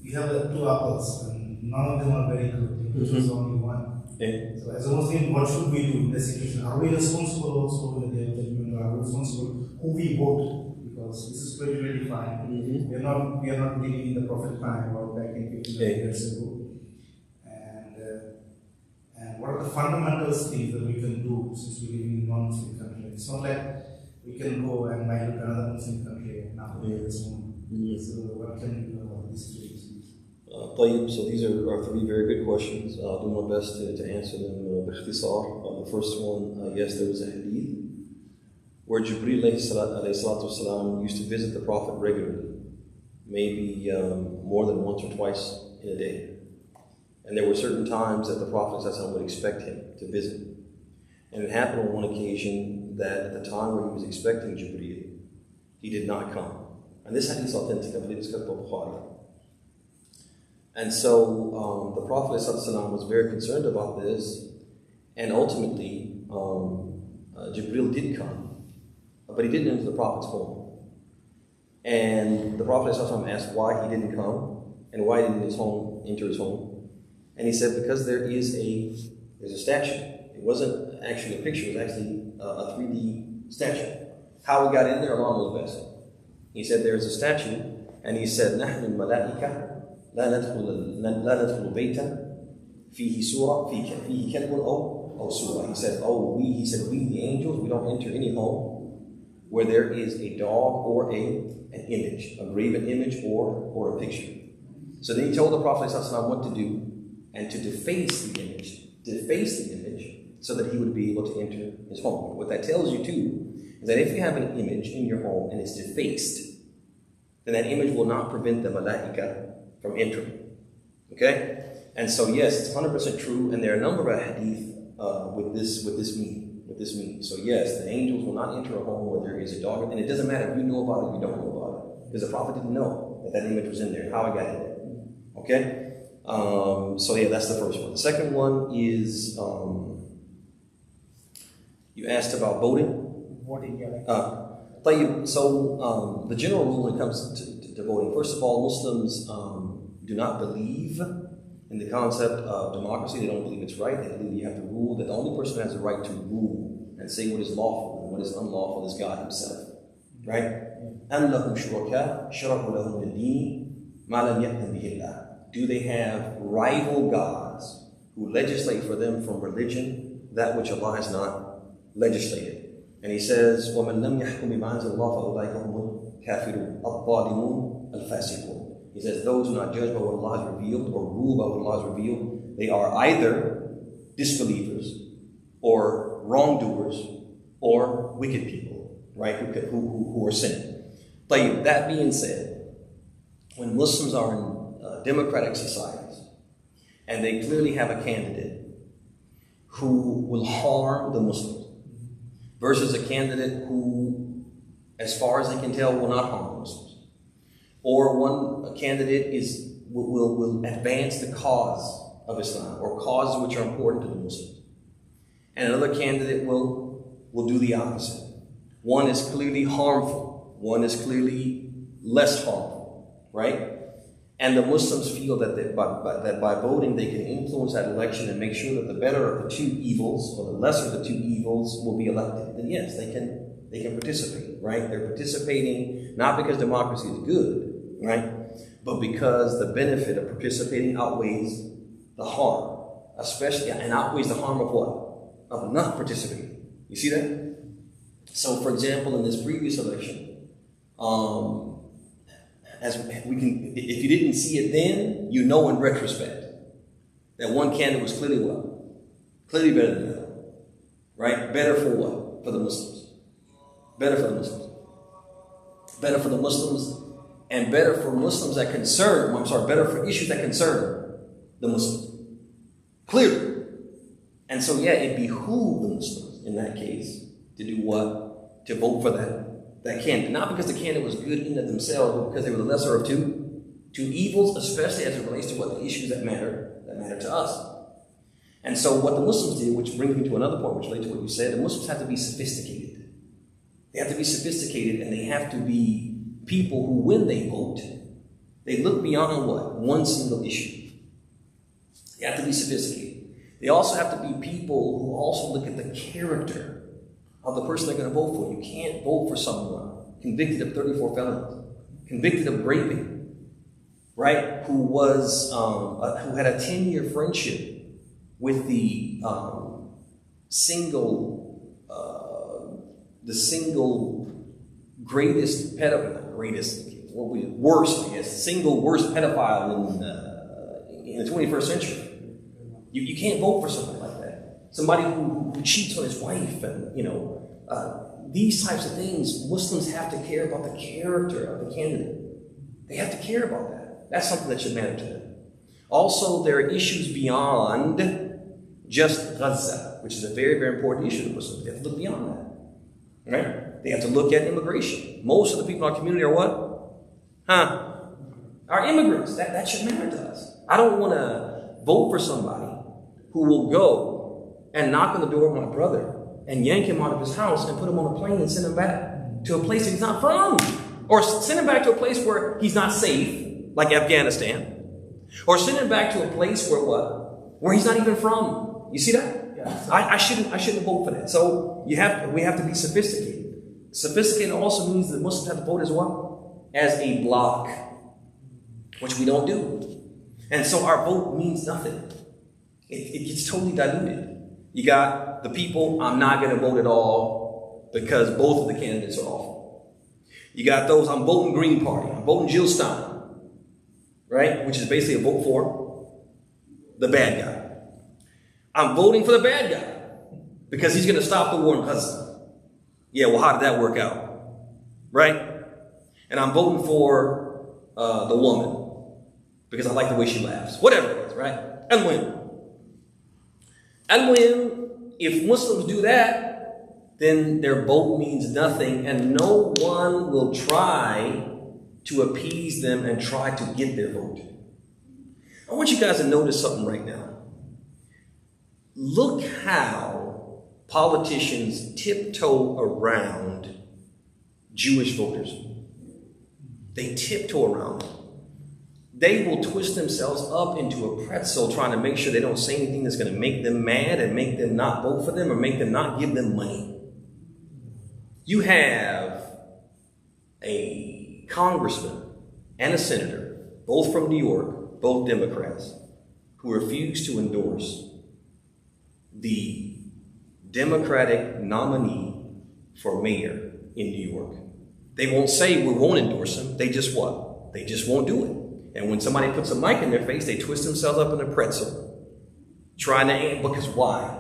you have two apples, and none of them are very good. You choose only one. Yeah. So as a Muslim, what should we do in this situation? Are we responsible also in the day of judgment? Are we responsible who we vote? Because this is pretty defined. We are not living in the Prophet time or back in 15 years ago. And what are the fundamental things that we can do since we live in a non-Muslim country? It's not like we can go and might look another Muslim country now this moment. So what can we do about these three issues? So these are three very good questions. I'll do my best to answer them باختصار. The first one, yes, there was a hadith where Jibreel والسلام, used to visit the Prophet regularly, maybe more than once or twice in a day. And there were certain times that the Prophet ﷺ would expect him to visit. And it happened on one occasion that at the time where he was expecting Jibreel, he did not come. And this hadith is authentic, I believe it's got Bukhari. And so the Prophet ﷺ was very concerned about this, and ultimately Jibreel did come, but he didn't enter the Prophet's home. And the Prophet ﷺ asked why he didn't come and why he didn't enter his home. And he said, because there's a statue. It wasn't actually a picture, it was actually a 3D statue. How we got in there, Allah knows best. He said there's a statue, and he said, نحن الملائكة لا ندخل بيتا فيه سورة فيه كلب أو سورة. He said, we the angels, we don't enter any home where there is a dog or an image, a graven image or a picture. So then he told the Prophet ﷺ what to do, and to deface the image, so that he would be able to enter his home. What that tells you too is that if you have an image in your home and it's defaced, then that image will not prevent the malaika from entering. Okay? And so yes, it's 100% true, and there are a number of hadith with this meaning. So yes, the angels will not enter a home where there is a dog, and it doesn't matter if you know about it or you don't know about it, because the Prophet didn't know that image was in there and how it got in there. Okay? So yeah, that's the first one. The second one is you asked about voting. So the general rule when it comes to voting, first of all, Muslims do not believe in the concept of democracy. They don't believe it's right. They believe you have to rule, that the only person who has the right to rule and say what is lawful and what is unlawful is God himself. Right? أَمْ لَهُمْ شُرَكَاءَ شَرَعُوا لَهُمْ مِنَ الدِّينِ مَا لَمْ يَأْذَنْ بِهِ اللَّهُ. Do they have rival gods who legislate for them from religion that which Allah has not legislated? And he says, وَمَنْ لَمْ يَحْكُمْ بِمَا أَنزَلَ اللَّهُ فَأُولَٰئِكَ هُمُ الْكَافِرُونَ الظَّالِمُونَ الْفَاسِقُونَ. He says, those who are not judged by what Allah has revealed or rule by what Allah has revealed, they are either disbelievers or wrongdoers or wicked people, right, who are sinning. That being said, when Muslims are in democratic societies and they clearly have a candidate who will harm the Muslims versus a candidate who, as far as they can tell, will not harm the Muslims, or a candidate will advance the cause of Islam or causes which are important to the Muslims, and another candidate will do the opposite. One is clearly harmful, one is clearly less harmful, right? And the Muslims feel that by voting they can influence that election and make sure that the better of the two evils or the lesser of the two evils will be elected. Then yes, they can participate, right? They're participating not because democracy is good, right? But because the benefit of participating outweighs the harm, especially, and outweighs the harm of what? Of not participating. You see that? So, for example, in this previous election, as we can, if you didn't see it then, you know in retrospect that one candidate was clearly clearly better than the other, right? Better for what? For the Muslims. Better for the Muslims. Better for the Muslims, and better for Muslims that concern. Better for issues that concern the Muslims. Clearly. And so, yeah, it behooved the Muslims in that case to do what? To vote for that candidate. Not because the candidate was good in and of themselves, but because they were the lesser of two evils, especially as it relates to what the issues that matter to us. And so what the Muslims did, which brings me to another point, which relates to what you said, the Muslims have to be sophisticated. They have to be sophisticated, and they have to be people who, when they vote, they look beyond what? One single issue. They have to be sophisticated. They also have to be people who also look at the character of the person they're going to vote for. You can't vote for someone convicted of 34 felonies, convicted of raping, right? Who had a 10-year friendship with the single greatest pedophile, single worst pedophile in the 21st century. You can't vote for somebody like that. Somebody who cheats on his wife, and these types of things. Muslims have to care about the character of the candidate. They have to care about that. That's something that should matter to them. Also, there are issues beyond just Gaza, which is a very, very important issue to Muslims. They have to look beyond that. Right? They have to look at immigration. Most of the people in our community are what? Are immigrants. That should matter to us. I don't want to vote for somebody who will go and knock on the door of my brother and yank him out of his house and put him on a plane and send him back to a place he's not from. Or send him back to a place where he's not safe, like Afghanistan. Or send him back to a place where what? Where he's not even from. You see that? Yeah. I shouldn't vote for that. So we have to be sophisticated. Sophisticated also means that Muslims have to vote as well as a bloc, which we don't do. And so our vote means nothing. It gets totally diluted. You got the people, I'm not going to vote at all because both of the candidates are awful. You got those, I'm voting Green Party, I'm voting Jill Stein, right? Which is basically a vote for the bad guy. I'm voting for the bad guy because he's going to stop the war in Gaza. Yeah, well, how did that work out? Right? And I'm voting for the woman because I like the way she laughs. Whatever it is, right? And when, if Muslims do that, then their vote means nothing, and no one will try to appease them and try to get their vote. I want you guys to notice something right now. Look how politicians tiptoe around Jewish voters. They tiptoe around them. They will twist themselves up into a pretzel trying to make sure they don't say anything that's going to make them mad and make them not vote for them or make them not give them money. You have a congressman and a senator, both from New York, both Democrats, who refuse to endorse the Democratic nominee for mayor in New York. They won't say we won't endorse him. They just what? They just won't do it. And when somebody puts a mic in their face, they twist themselves up in a pretzel, trying to, because why?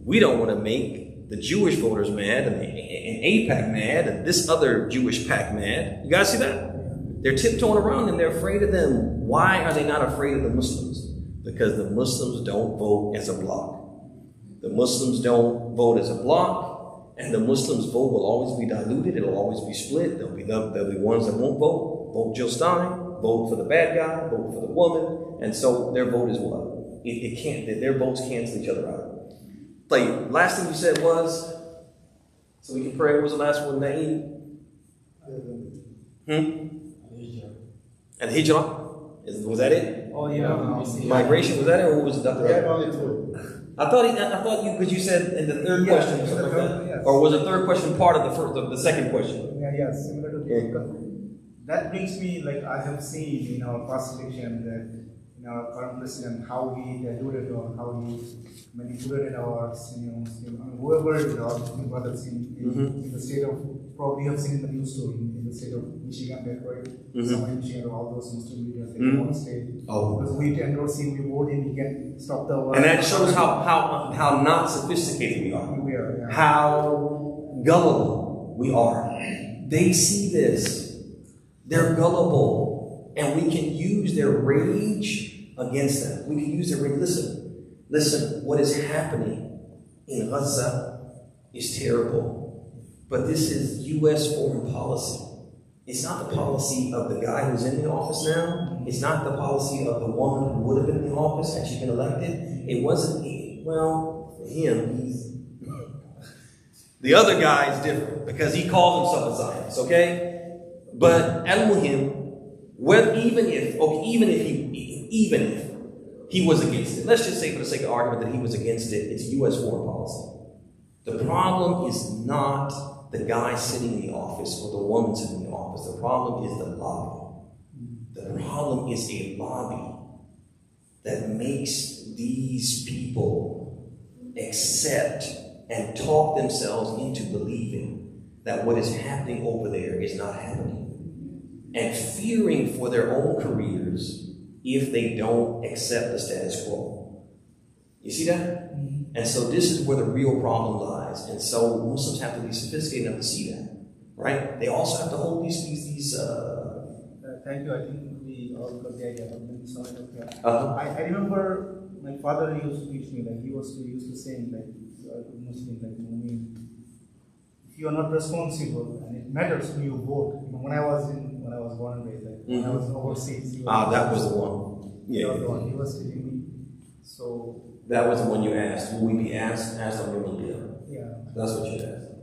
We don't want to make the Jewish voters mad and AIPAC mad and this other Jewish PAC mad. You guys see that? They're tiptoeing around and they're afraid of them. Why are they not afraid of the Muslims? Because the Muslims don't vote as a bloc. The Muslims don't vote as a bloc, and the Muslims' vote will always be diluted. It'll always be split. There'll be ones that won't vote Jill Stein, vote for the bad guy, vote for the woman, and so their vote is what? It can't. Their votes cancel each other out. Play. Last thing you said was, so we can pray. What was the last one? And Hijrah? Was that it? Oh yeah. Migration, was that it, or what was it, Dr. Yeah, only two. I thought you, because you said in the third question or something like that. Yes. Or was the third question part of the second question? Yeah, similar to that brings me, like I have seen in our past election that our current president, how he diluted or how he manipulated our Muslim, whoever is our Muslim brothers in the state of, probably you have seen in the news story, in the state of Michigan, Detroit, somewhere in Michigan, all those Muslim leaders, they want to stay. Because we endorse him, we vote him, we can stop the war. And that shows how not sophisticated we are. We are, yeah. How gullible we are. They see this. They're gullible. And we can use their rage against them. We can use their rage. Listen, what is happening in Gaza is terrible. But this is U.S. foreign policy. It's not the policy of the guy who's in the office now. It's not the policy of the woman who would have been in the office had she been elected. It wasn't, well, for him, he's... The other guy is different because he calls himself a Zionist, okay? But al-Muhim, even if he was against it, let's just say for the sake of argument that he was against it, it's U.S. foreign policy. The problem is not the guy sitting in the office or the woman sitting in the office. The problem is the lobby. The problem is a lobby that makes these people accept and talk themselves into believing that what is happening over there is not happening. And fearing for their own careers if they don't accept the status quo. You see that? And so this is where the real problem lies. And so Muslims have to be sophisticated enough to see that. Right? They also have to hold these thank you. I think we all got the idea. I remember my father used to teach me, like he used to say, like, you are a Muslim, like, if you are not responsible, and it matters who you vote. When I was born and raised, like, when I was overseas. That was the one. Yeah. That was the one. He was teaching me. So. That was the one you asked. Will we be asked on your media? Yeah. That's what you asked.